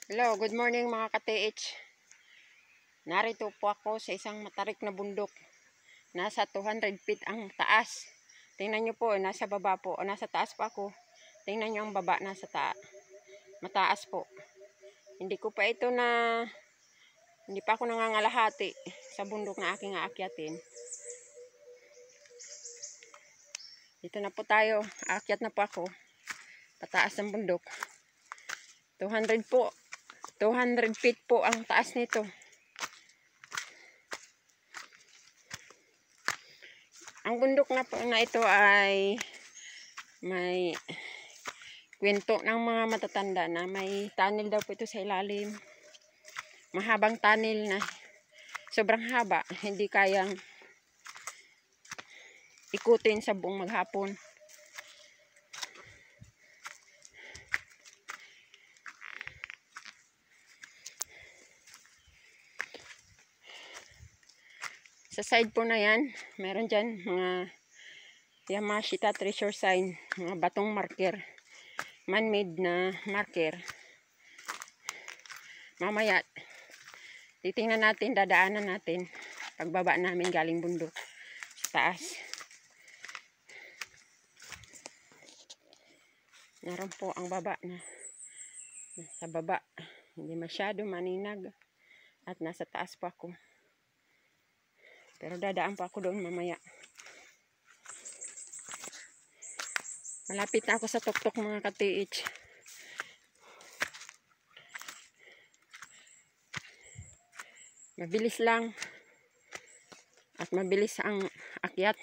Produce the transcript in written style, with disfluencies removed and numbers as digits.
Hello, good morning mga ka-TH. Narito po ako sa isang matarik na bundok. Nasa 200 feet ang taas. Tingnan nyo po, nasa baba po. O nasa taas pa ako. Tingnan nyo ang baba, nasa mataas po. Hindi pa ako nangangalahati sa bundok na aking aakyatin. Dito na po tayo. Aakyat na po ako. Pataas ng bundok. 200 feet po ang taas nito. Ang bundok na ito ay may kwento ng mga matatanda na may tunnel daw po ito sa ilalim. Mahabang tunnel na sobrang haba, hindi kayang ikutin sa buong maghapon. Sa side po na yan, meron dyan mga Yamashita treasure sign, mga batong marker, man-made na marker. Mamaya, titingnan natin, dadaanan natin pagbaba namin galing bundok sa taas. Naroon po ang baba na sa baba, hindi masyado maninag at nasa taas po ako. Pero dadaan pa ako doon mamaya. Malapit na ako sa tuktok mga ka-TH. Mabilis lang. At mabilis ang akyat.